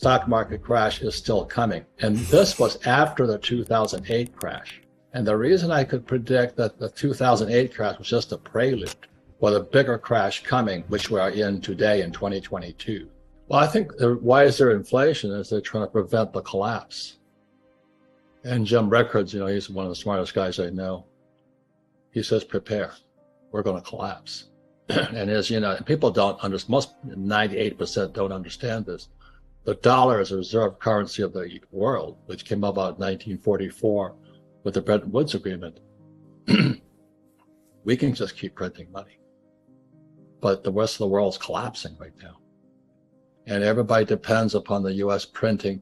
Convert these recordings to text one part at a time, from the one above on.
stock market crash is still coming. And this was after the 2008 crash. And the reason I could predict that the 2008 crash was just a prelude for the bigger crash coming, which we are in today in 2022. Well, I think why is there inflation is they're trying to prevent the collapse. And Jim Rickards, he's one of the smartest guys I know. He says, prepare, we're going to collapse. And as you know, people don't understand, most 98% don't understand this. The dollar is a reserve currency of the world, which came about in 1944 with the Bretton Woods Agreement. We can just keep printing money. But the rest of the world's collapsing right now. And everybody depends upon the US printing.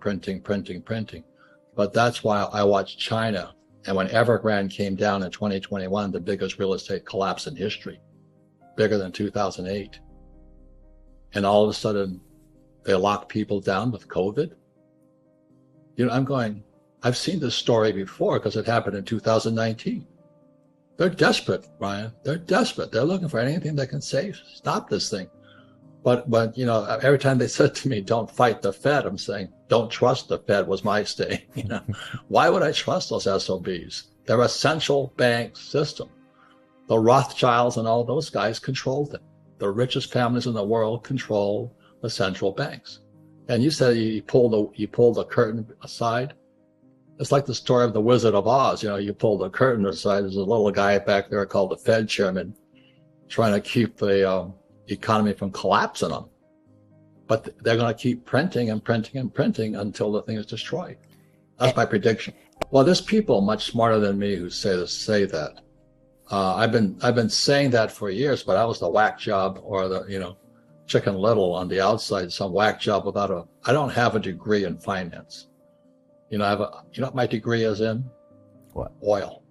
But that's why I watch China. And when Evergrande came down in 2021, the biggest real estate collapse in history, bigger than 2008. And all of a sudden, they lock people down with COVID. I've seen this story before because it happened in 2019. They're desperate, Brian. They're desperate. They're looking for anything that can stop this thing. But every time they said to me, don't fight the Fed, I'm saying, don't trust the Fed was my stay. Why would I trust those SOBs? They're a central bank system. The Rothschilds and all those guys control them. The richest families in the world control the central banks. And you said you pull the curtain aside. It's like the story of the Wizard of Oz. You pull the curtain aside. There's a little guy back there called the Fed chairman trying to keep the economy from collapsing them. But they're going to keep printing until the thing is destroyed. That's my prediction. Well, there's people much smarter than me who say that. I've been saying that for years, but I was the whack job or the Chicken Little on the outside, some whack job I don't have a degree in finance. I have what my degree is in? What? Oil.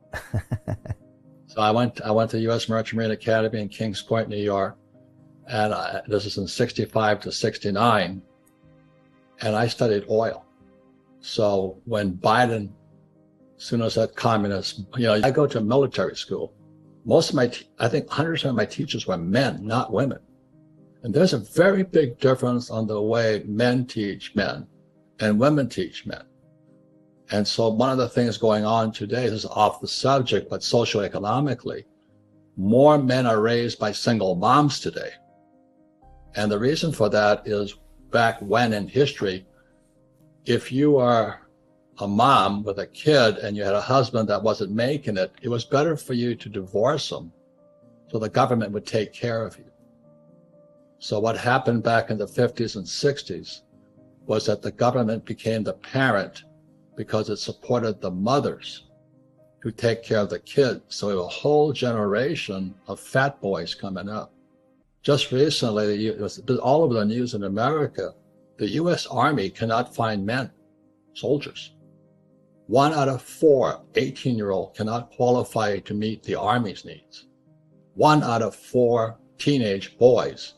So I went to U.S. Merchant Marine Academy in Kings Point, New York. And this is in 65 to 69. And I studied oil. So when Biden, as soon as that communist, I go to military school. Most of I think 100% of my teachers were men, not women. And there's a very big difference on the way men teach men and women teach men. And so one of the things going on today, this is off the subject, but socioeconomically, more men are raised by single moms today. And the reason for that is back when in history, if you are a mom with a kid and you had a husband that wasn't making it, it was better for you to divorce him so the government would take care of you. So what happened back in the 50s and 60s was that the government became the parent because it supported the mothers who take care of the kids. So we have a whole generation of fat boys coming up. Just recently, it was all over the news in America, the U.S. Army cannot find men, soldiers. 1 out of 4 18-year-olds cannot qualify to meet the Army's needs. 1 out of 4 teenage boys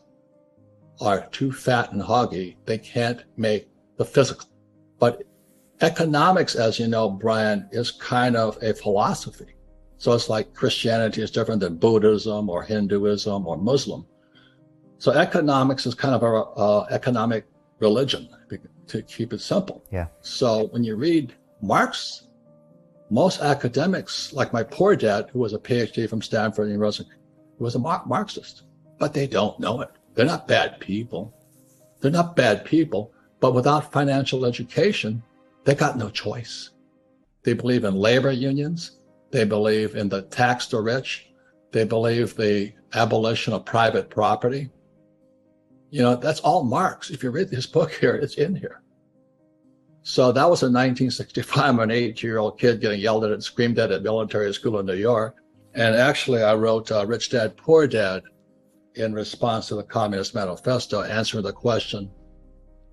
are too fat and huggy. They can't make the physical. But economics, as you know, Brian, is kind of a philosophy. So it's like Christianity is different than Buddhism or Hinduism or Muslim. So economics is kind of a economic religion, to keep it simple. Yeah. So when you read Marx, most academics, like my poor dad, who was a PhD from Stanford University, was a Marxist, but they don't know it. They're not bad people. They're not bad people, but without financial education, they got no choice. They believe in labor unions. They believe in the tax the rich. They believe the abolition of private property. That's all Marx. If you read his book here, it's in here. So that was in 1965. I'm an 8-year-old kid getting yelled at and screamed at military school in New York. And actually, I wrote Rich Dad, Poor Dad in response to the Communist Manifesto, answering the question,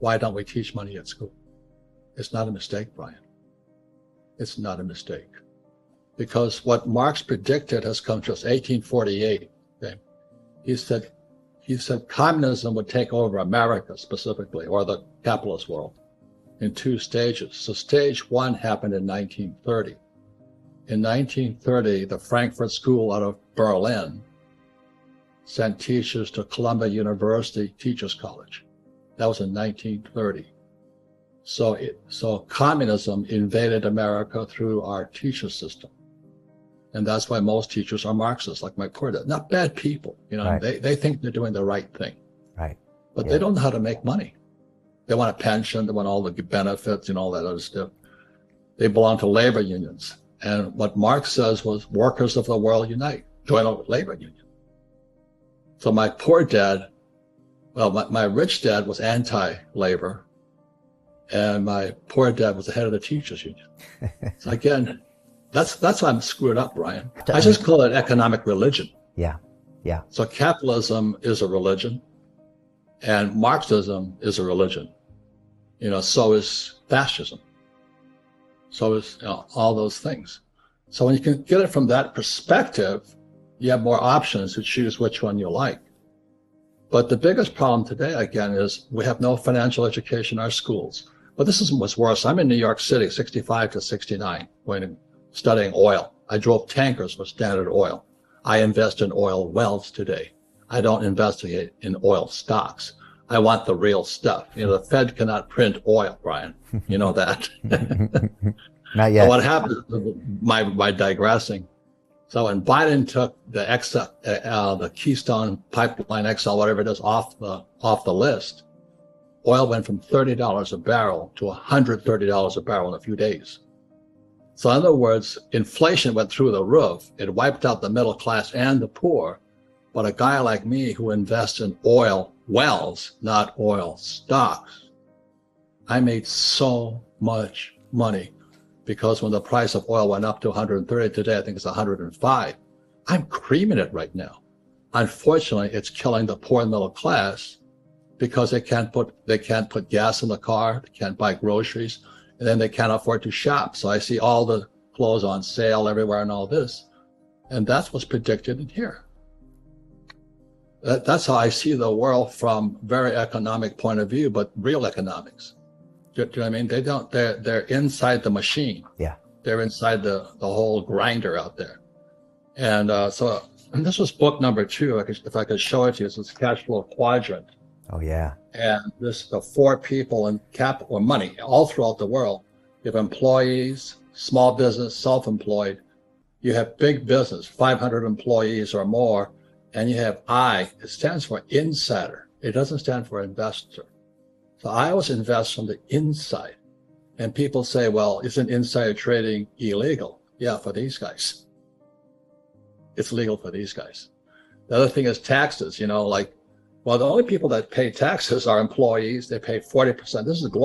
why don't we teach money at school? It's not a mistake, Brian. It's not a mistake. Because what Marx predicted has come to us, 1848. Okay? He said communism would take over America specifically, or the capitalist world, in 2 stages. So stage 1 happened in 1930. In 1930, the Frankfurt School out of Berlin sent teachers to Columbia University Teachers College. That was in 1930. So communism invaded America through our teacher system. And that's why most teachers are Marxists, like my poor dad. Not bad people, Right. they think they're doing the right thing, Right. but Yeah. they don't know how to make money. They want a pension, they want all the benefits and all that other stuff. They belong to labor unions. And what Marx says was, workers of the world unite, join a labor union. So my poor dad, well, my rich dad was anti-labor, and my poor dad was the head of the teachers union. So again, that's why I'm screwed up, Brian. I just call it economic religion. Yeah. Yeah. So capitalism is a religion, and Marxism is a religion. So is fascism. So is all those things. So when you can get it from that perspective, you have more options to choose which one you like. But the biggest problem today, again, is we have no financial education in our schools. But this is what's worse. I'm in New York City, 65 to 69, when studying oil. I drove tankers with Standard Oil. I invest in oil wells today. I don't investigate in oil stocks. I want the real stuff. The Fed cannot print oil, Brian. You know that. Not yet. So what happened, my digressing. So when Biden took the Keystone Pipeline XL, whatever it is, off the list, oil went from $30 a barrel to $130 a barrel in a few days. So in other words, inflation went through the roof. It wiped out the middle class and the poor. But a guy like me who invests in oil wells, not oil stocks, I made so much money, because when the price of oil went up to 130 today, I think it's 105. I'm creaming it right now. Unfortunately, it's killing the poor and middle class, because they can't put gas in the car, they can't buy groceries, and then they can't afford to shop. So I see all the clothes on sale everywhere and all this. And that's what's predicted in here. That's how I see the world from very economic point of view, but real economics. Do you know what I mean? They're inside the machine. Yeah. They're inside the whole grinder out there. And and this was book number 2. If I could show it to you, this is Cash Flow Quadrant. Oh, yeah. And the 4 people in capital or money all throughout the world. You have employees, small business, self-employed. You have big business, 500 employees or more. And you have I. It stands for insider. It doesn't stand for investor. So I always invest from the inside. And people say, well, isn't insider trading illegal? Yeah, for these guys. It's legal for these guys. The other thing is taxes, the only people that pay taxes are employees. They pay 40%. This is global.